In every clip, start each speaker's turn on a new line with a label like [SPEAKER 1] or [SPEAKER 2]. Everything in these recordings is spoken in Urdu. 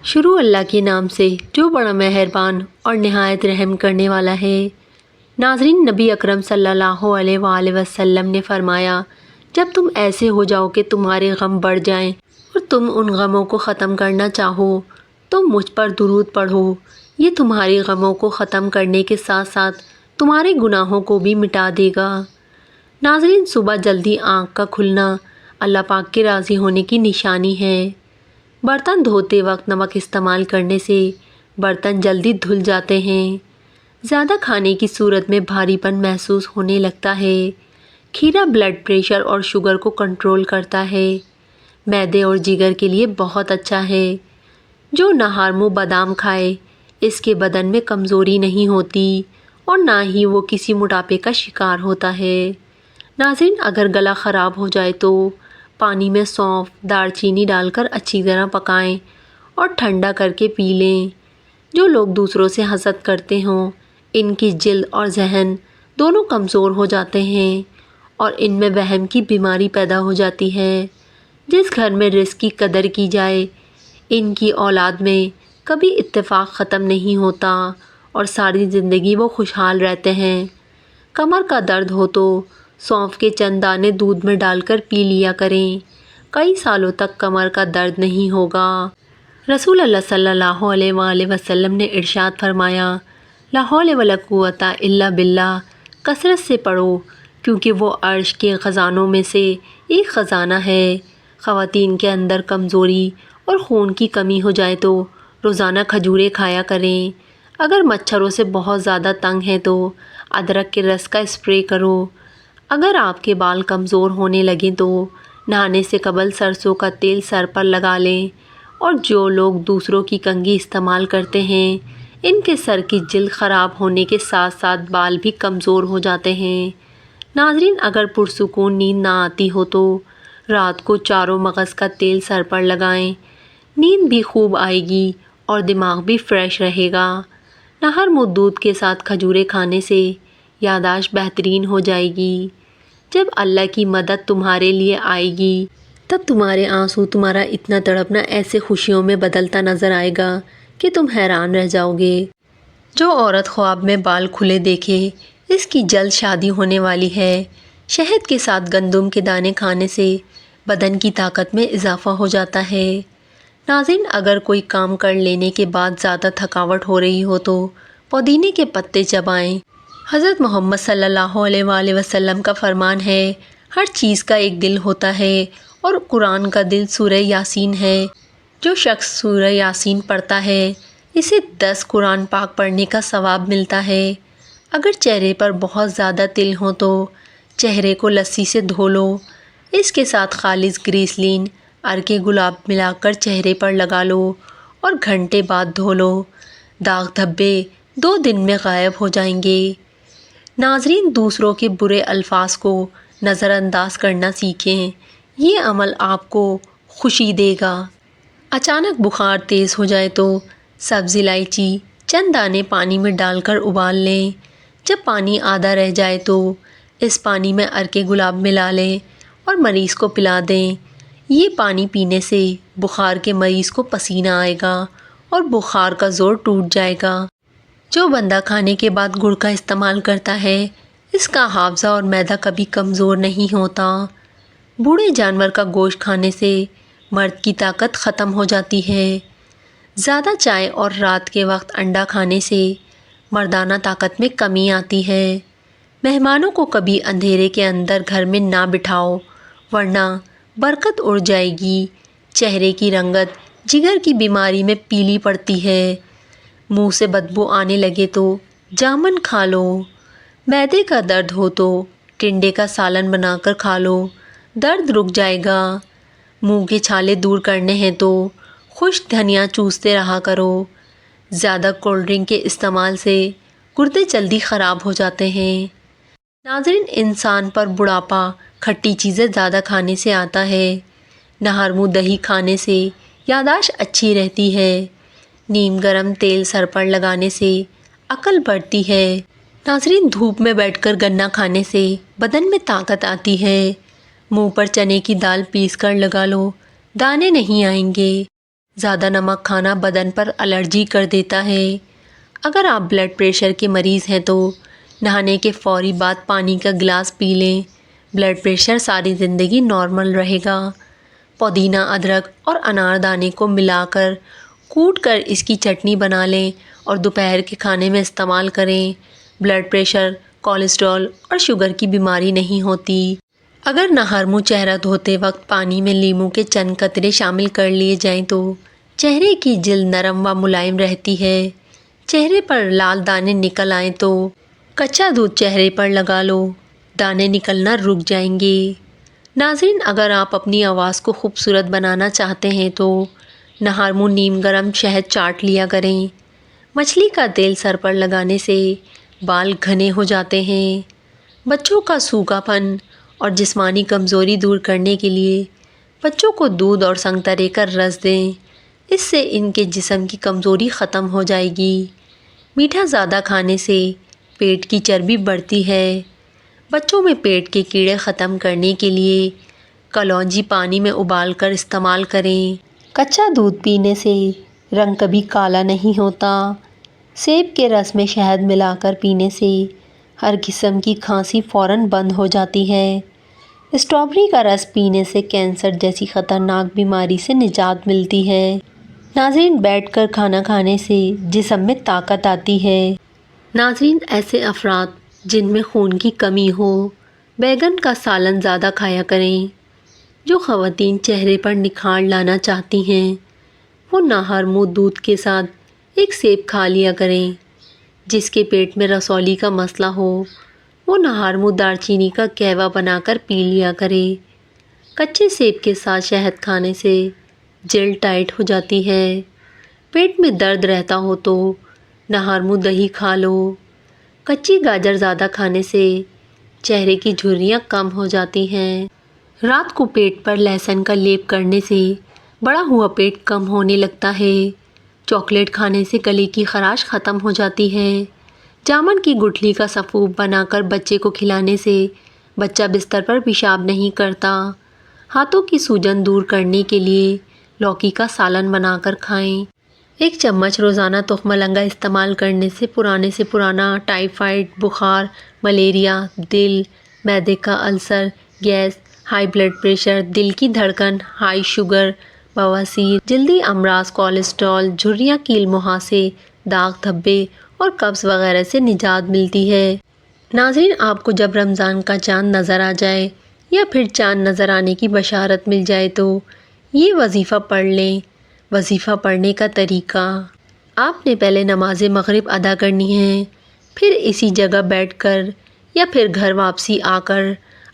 [SPEAKER 1] شروع اللہ کے نام سے جو بڑا مہربان اور نہایت رحم کرنے والا ہے۔ ناظرین، نبی اکرم صلی اللہ علیہ وآلہ وسلم نے فرمایا، جب تم ایسے ہو جاؤ کہ تمہارے غم بڑھ جائیں اور تم ان غموں کو ختم کرنا چاہو تو مجھ پر درود پڑھو، یہ تمہارے غموں کو ختم کرنے کے ساتھ ساتھ تمہارے گناہوں کو بھی مٹا دے گا۔ ناظرین، صبح جلدی آنکھ کا کھلنا اللہ پاک کے راضی ہونے کی نشانی ہے۔ برتن دھوتے وقت نمک استعمال کرنے سے برتن جلدی دھل جاتے ہیں۔ زیادہ کھانے کی صورت میں بھاری پن محسوس ہونے لگتا ہے۔ کھیرا بلڈ پریشر اور شوگر کو کنٹرول کرتا ہے۔ معدے اور جگر کے لیے بہت اچھا ہے۔ جو نہار منہ بادام کھائے اس کے بدن میں کمزوری نہیں ہوتی اور نہ ہی وہ کسی موٹاپے کا شکار ہوتا ہے۔ ناظرین، اگر گلا خراب ہو جائے تو پانی میں سونف، دار چینی ڈال کر اچھی طرح پکائیں اور ٹھنڈا کر کے پی لیں۔ جو لوگ دوسروں سے حسد کرتے ہوں ان کی جلد اور ذہن دونوں کمزور ہو جاتے ہیں اور ان میں وہم کی بیماری پیدا ہو جاتی ہے۔ جس گھر میں رزق کی قدر کی جائے ان کی اولاد میں کبھی اتفاق ختم نہیں ہوتا اور ساری زندگی وہ خوشحال رہتے ہیں۔ کمر کا درد ہو تو سونف کے چند دانے دودھ میں ڈال کر پی لیا کریں، کئی سالوں تک کمر کا درد نہیں ہوگا۔ رسول اللہ صلی اللہ علیہ وآلہ وسلم نے ارشاد فرمایا، لا حول ولا قوت الا باللہ، کثرت سے پڑھو کیونکہ وہ عرش کے خزانوں میں سے ایک خزانہ ہے۔ خواتین کے اندر کمزوری اور خون کی کمی ہو جائے تو روزانہ کھجوریں کھایا کریں۔ اگر مچھروں سے بہت زیادہ تنگ ہیں تو ادرک کے رس کا اسپرے کرو۔ اگر آپ کے بال کمزور ہونے لگیں تو نہانے سے قبل سرسوں کا تیل سر پر لگا لیں، اور جو لوگ دوسروں کی کنگھی استعمال کرتے ہیں ان کے سر کی جلد خراب ہونے کے ساتھ ساتھ بال بھی کمزور ہو جاتے ہیں۔ ناظرین، اگر پرسکون نیند نہ آتی ہو تو رات کو چاروں مغز کا تیل سر پر لگائیں، نیند بھی خوب آئے گی اور دماغ بھی فریش رہے گا۔ نہر منہ دودھ کے ساتھ کھجوریں کھانے سے یادداشت بہترین ہو جائے گی۔ جب اللہ کی مدد تمہارے لیے آئے گی تب تمہارے آنسو تمہارا اتنا تڑپنا ایسے خوشیوں میں بدلتا نظر آئے گا کہ تم حیران رہ جاؤ گے۔ جو عورت خواب میں بال کھلے دیکھے اس کی جلد شادی ہونے والی ہے۔ شہد کے ساتھ گندم کے دانے کھانے سے بدن کی طاقت میں اضافہ ہو جاتا ہے۔ ناظرین، اگر کوئی کام کر لینے کے بعد زیادہ تھکاوٹ ہو رہی ہو تو پودینے کے پتے چبائیں۔ حضرت محمد صلی اللہ علیہ وآلہ وسلم کا فرمان ہے، ہر چیز کا ایک دل ہوتا ہے اور قرآن کا دل سورہ یاسین ہے۔ جو شخص سورہ یاسین پڑھتا ہے اسے 10 قرآن پاک پڑھنے کا ثواب ملتا ہے۔ اگر چہرے پر بہت زیادہ تل ہوں تو چہرے کو لسی سے دھو لو، اس کے ساتھ خالص گریسلین عرق گلاب ملا کر چہرے پر لگا لو اور گھنٹے بعد دھو لو، داغ دھبے 2 دن میں غائب ہو جائیں گے۔ ناظرین، دوسروں کے برے الفاظ کو نظر انداز کرنا سیکھیں، یہ عمل آپ کو خوشی دے گا۔ اچانک بخار تیز ہو جائے تو سبز الائچی چند دانے پانی میں ڈال کر ابال لیں۔ جب پانی آدھا رہ جائے تو اس پانی میں عرق گلاب ملا لیں اور مریض کو پلا دیں۔ یہ پانی پینے سے بخار کے مریض کو پسینہ آئے گا اور بخار کا زور ٹوٹ جائے گا۔ جو بندہ کھانے کے بعد گڑ کا استعمال کرتا ہے اس کا حافظہ اور معدہ کبھی کمزور نہیں ہوتا۔ بوڑھے جانور کا گوشت کھانے سے مرد کی طاقت ختم ہو جاتی ہے۔ زیادہ چائے اور رات کے وقت انڈا کھانے سے مردانہ طاقت میں کمی آتی ہے۔ مہمانوں کو کبھی اندھیرے کے اندر گھر میں نہ بٹھاؤ ورنہ برکت اڑ جائے گی۔ چہرے کی رنگت جگر کی بیماری میں پیلی پڑتی ہے۔ منہ سے بدبو آنے لگے تو جامن کھا لو۔ معدے کا درد ہو تو ٹنڈے کا سالن بنا کر کھا لو، درد رک جائے گا۔ منہ کے چھالے دور کرنے ہیں تو خشک دھنیا چوستے رہا کرو۔ زیادہ کولڈ ڈرنک کے استعمال سے گردے جلدی خراب ہو جاتے ہیں۔ ناظرین، انسان پر بڑھاپا کھٹی چیزیں زیادہ کھانے سے آتا ہے۔ نہر منہ دہی کھانے سے یادداشت اچھی رہتی ہے۔ نیم گرم تیل سر پر لگانے سے عقل بڑھتی ہے۔ ناظرین، دھوپ میں بیٹھ کر گنا کھانے سے بدن میں طاقت آتی ہے۔ منہ پر چنے کی دال پیس کر لگا لو، دانے نہیں آئیں گے۔ زیادہ نمک کھانا بدن پر الرجی کر دیتا ہے۔ اگر آپ بلڈ پریشر کے مریض ہیں تو نہانے کے فوری بعد پانی کا گلاس پی لیں، بلڈ پریشر ساری زندگی نارمل رہے گا۔ پودینہ، ادرک اور انار دانے کو ملا کر کوٹ کر اس کی چٹنی بنا لیں اور دوپہر کے کھانے میں استعمال کریں۔ بلڈ پریشر، کولیسٹرول اور شوگر کی بیماری نہیں ہوتی۔ اگر نہار منہ چہرہ دھوتے وقت پانی میں لیموں کے چند قطرے شامل کر لیے جائیں تو چہرے کی جلد نرم و ملائم رہتی ہے۔ چہرے پر لال دانے نکل آئیں تو کچا دودھ چہرے پر لگا لو، دانے نکلنا رک جائیں گے۔ ناظرین، اگر آپ اپنی آواز کو خوبصورت بنانا چاہتے ہیں تو نہار منہ نیم گرم شہد چاٹ لیا کریں۔ مچھلی کا تیل سر پر لگانے سے بال گھنے ہو جاتے ہیں۔ بچوں کا سوکھا پن اور جسمانی کمزوری دور کرنے کے لیے بچوں کو دودھ اور سنگترے کا رس دیں، اس سے ان کے جسم کی کمزوری ختم ہو جائے گی۔ میٹھا زیادہ کھانے سے پیٹ کی چربی بڑھتی ہے۔ بچوں میں پیٹ کے کیڑے ختم کرنے کے لیے کلونجی پانی میں ابال کر استعمال کریں۔ کچا دودھ پینے سے رنگ کبھی کالا نہیں ہوتا۔ سیب کے رس میں شہد ملا کر پینے سے ہر قسم کی کھانسی فوراً بند ہو جاتی ہے۔ اسٹرابیری کا رس پینے سے کینسر جیسی خطرناک بیماری سے نجات ملتی ہے۔ ناظرین، بیٹھ کر کھانا کھانے سے جسم میں طاقت آتی ہے۔ ناظرین، ایسے افراد جن میں خون کی کمی ہو بیگن کا سالن زیادہ کھایا کریں۔ جو خواتین چہرے پر نکھار لانا چاہتی ہیں وہ نہار منہ دودھ کے ساتھ ایک سیب کھا لیا کریں۔ جس کے پیٹ میں رسولی کا مسئلہ ہو وہ نہار منہ دار چینی کا قہوہ بنا کر پی لیا کرے۔ کچے سیب کے ساتھ شہد کھانے سے جلد ٹائٹ ہو جاتی ہے۔ پیٹ میں درد رہتا ہو تو نہار منہ دہی کھا لو۔ کچی گاجر زیادہ کھانے سے چہرے کی جھریاں کم ہو جاتی ہیں۔ رات کو پیٹ پر لہسن کا لیپ کرنے سے بڑا ہوا پیٹ کم ہونے لگتا ہے۔ چاکلیٹ کھانے سے گلے کی خراش ختم ہو جاتی ہے۔ جامن کی گٹھلی کا سفوف بنا کر بچے کو کھلانے سے بچہ بستر پر پیشاب نہیں کرتا۔ ہاتھوں کی سوجن دور کرنے کے لیے لوکی کا سالن بنا کر کھائیں۔ 1 چمچ روزانہ تخم مرنگا استعمال کرنے سے پرانا ٹائیفائڈ، بخار، ملیریا، دل، معدے کا السر، گیس، ہائی بلڈ پریشر، دل کی دھڑکن، ہائی شوگر، بواسیر، جلدی امراض، کولیسٹرول، جھریاں، کیل مہاسے، داغ دھبے اور قبض وغیرہ سے نجات ملتی ہے۔ ناظرین، آپ کو جب رمضان کا چاند نظر آ جائے یا پھر چاند نظر آنے کی بشارت مل جائے تو یہ وظیفہ پڑھ لیں۔ وظیفہ پڑھنے کا طریقہ: آپ نے پہلے نماز مغرب ادا کرنی ہے، پھر اسی جگہ بیٹھ کر یا پھر گھر واپسی آ کر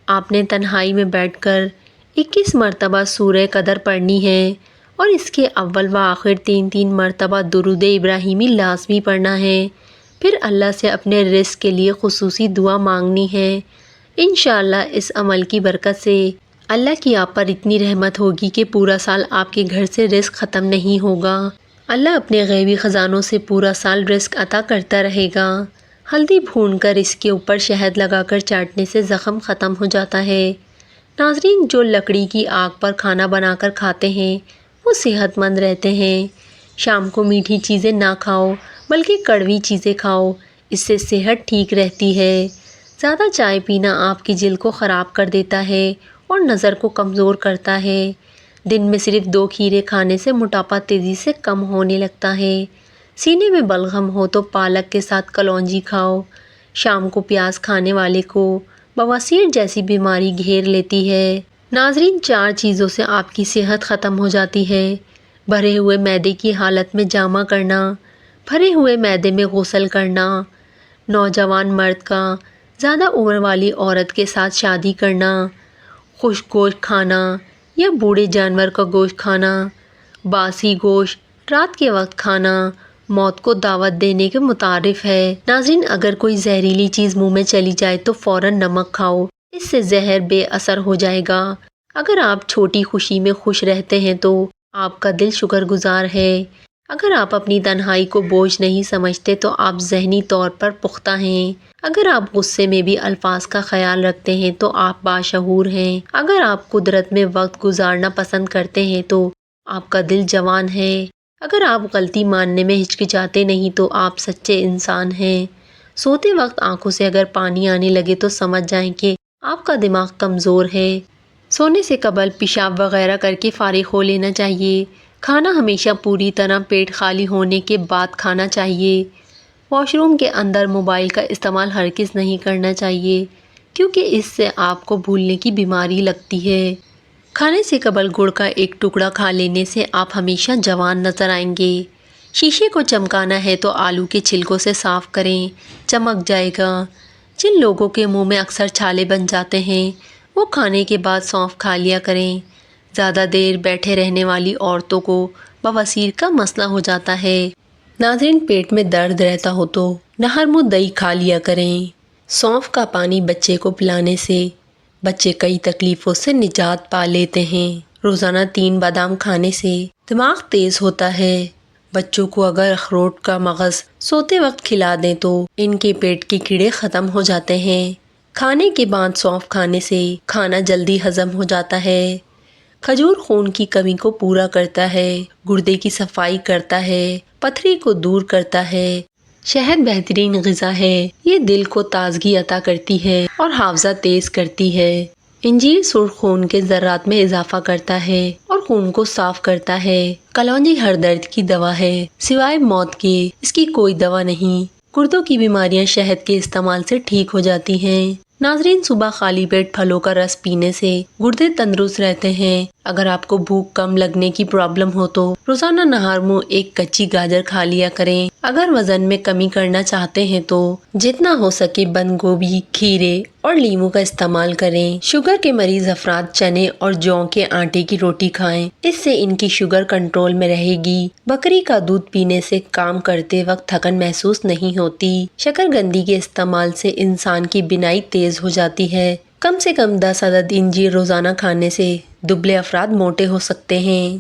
[SPEAKER 1] آپ نے تنہائی میں بیٹھ کر 21 مرتبہ سورہ قدر پڑھنی ہے اور اس کے اول و آخر 3 مرتبہ درود ابراہیمی لازمی پڑھنا ہے۔ پھر اللہ سے اپنے رزق کے لیے خصوصی دعا مانگنی ہے۔ انشاءاللہ اس عمل کی برکت سے اللہ کی آپ پر اتنی رحمت ہوگی کہ پورا سال آپ کے گھر سے رزق ختم نہیں ہوگا۔ اللہ اپنے غیبی خزانوں سے پورا سال رزق عطا کرتا رہے گا۔ ہلدی بھون کر اس کے اوپر شہد لگا کر چاٹنے سے زخم ختم ہو جاتا ہے۔ ناظرین، جو لکڑی کی آگ پر کھانا بنا کر کھاتے ہیں وہ صحت مند رہتے ہیں۔ شام کو میٹھی چیزیں نہ کھاؤ بلکہ کڑوی چیزیں کھاؤ، اس سے صحت ٹھیک رہتی ہے۔ زیادہ چائے پینا آپ کی جلد کو خراب کر دیتا ہے اور نظر کو کمزور کرتا ہے۔ دن میں صرف 2 کھیرے کھانے سے موٹاپا تیزی سے کم ہونے لگتا ہے۔ سینے میں بلغم ہو تو پالک کے ساتھ کلونجی کھاؤ۔ شام کو پیاز کھانے والے کو بواسیر جیسی بیماری گھیر لیتی ہے۔ ناظرین، 4 چیزوں سے آپ کی صحت ختم ہو جاتی ہے: بھرے ہوئے معدے کی حالت میں جامع کرنا، بھرے ہوئے معدے میں غسل کرنا، نوجوان مرد کا زیادہ عمر والی عورت کے ساتھ شادی کرنا، خشک گوشت کھانا یا بوڑھے جانور کا گوشت کھانا، باسی گوشت رات کے وقت کھانا موت کو دعوت دینے کے مترادف ہے۔ ناظرین، اگر کوئی زہریلی چیز منہ میں چلی جائے تو فوراً نمک کھاؤ، اس سے زہر بے اثر ہو جائے گا۔ اگر آپ چھوٹی خوشی میں خوش رہتے ہیں تو آپ کا دل شکر گزار ہے۔ اگر آپ اپنی تنہائی کو بوجھ نہیں سمجھتے تو آپ ذہنی طور پر پختہ ہیں۔ اگر آپ غصے میں بھی الفاظ کا خیال رکھتے ہیں تو آپ باشعور ہیں۔ اگر آپ قدرت میں وقت گزارنا پسند کرتے ہیں تو آپ کا دل جوان ہے۔ اگر آپ غلطی ماننے میں ہچکچاتے نہیں تو آپ سچے انسان ہیں۔ سوتے وقت آنکھوں سے اگر پانی آنے لگے تو سمجھ جائیں کہ آپ کا دماغ کمزور ہے۔ سونے سے قبل پیشاب وغیرہ کر کے فارغ ہو لینا چاہیے۔ کھانا ہمیشہ پوری طرح پیٹ خالی ہونے کے بعد کھانا چاہیے۔ واش روم کے اندر موبائل کا استعمال ہرگز نہیں کرنا چاہیے کیونکہ اس سے آپ کو بھولنے کی بیماری لگتی ہے۔ کھانے سے قبل گڑ کا ایک ٹکڑا کھا لینے سے آپ ہمیشہ جوان نظر آئیں گے۔ شیشے کو چمکانا ہے تو آلو کے چھلکوں سے صاف کریں، چمک جائے گا۔ جن لوگوں کے منہ میں اکثر چھالے بن جاتے ہیں وہ کھانے کے بعد سونف کھا لیا کریں۔ زیادہ دیر بیٹھے رہنے والی عورتوں کو بواسیر کا مسئلہ ہو جاتا ہے۔ ناظرین، پیٹ میں درد رہتا ہو تو نہر منہ دہی کھا لیا کریں۔ سونف کا پانی بچے کو پلانے سے بچے کئی تکلیفوں سے نجات پا لیتے ہیں۔ روزانہ 3 بادام کھانے سے دماغ تیز ہوتا ہے۔ بچوں کو اگر اخروٹ کا مغز سوتے وقت کھلا دیں تو ان کے پیٹ کے کیڑے ختم ہو جاتے ہیں۔ کھانے کے بعد سونف کھانے سے کھانا جلدی ہضم ہو جاتا ہے۔ کھجور خون کی کمی کو پورا کرتا ہے، گردے کی صفائی کرتا ہے، پتھری کو دور کرتا ہے۔ شہد بہترین غذا ہے، یہ دل کو تازگی عطا کرتی ہے اور حافظہ تیز کرتی ہے۔ انجیر سرخ خون کے ذرات میں اضافہ کرتا ہے اور خون کو صاف کرتا ہے۔ کلونجی ہر درد کی دوا ہے، سوائے موت کے اس کی کوئی دوا نہیں۔ گردوں کی بیماریاں شہد کے استعمال سے ٹھیک ہو جاتی ہیں۔ ناظرین، صبح خالی پیٹ پھلوں کا رس پینے سے گردے تندرست رہتے ہیں۔ اگر آپ کو بھوک کم لگنے کی پرابلم ہو تو روزانہ نہار منہ ایک کچی گاجر کھا لیا کریں۔ اگر وزن میں کمی کرنا چاہتے ہیں تو جتنا ہو سکے بند گوبھی، کھیرے اور لیموں کا استعمال کریں۔ شوگر کے مریض افراد چنے اور جوں کے آٹے کی روٹی کھائیں، اس سے ان کی شوگر کنٹرول میں رہے گی۔ بکری کا دودھ پینے سے کام کرتے وقت تھکن محسوس نہیں ہوتی۔ شکرگندی کے استعمال سے انسان کی بینائی تیز ہو جاتی ہے۔ کم سے کم 10 عدد انجیر روزانہ کھانے سے دبلے افراد موٹے ہو سکتے ہیں۔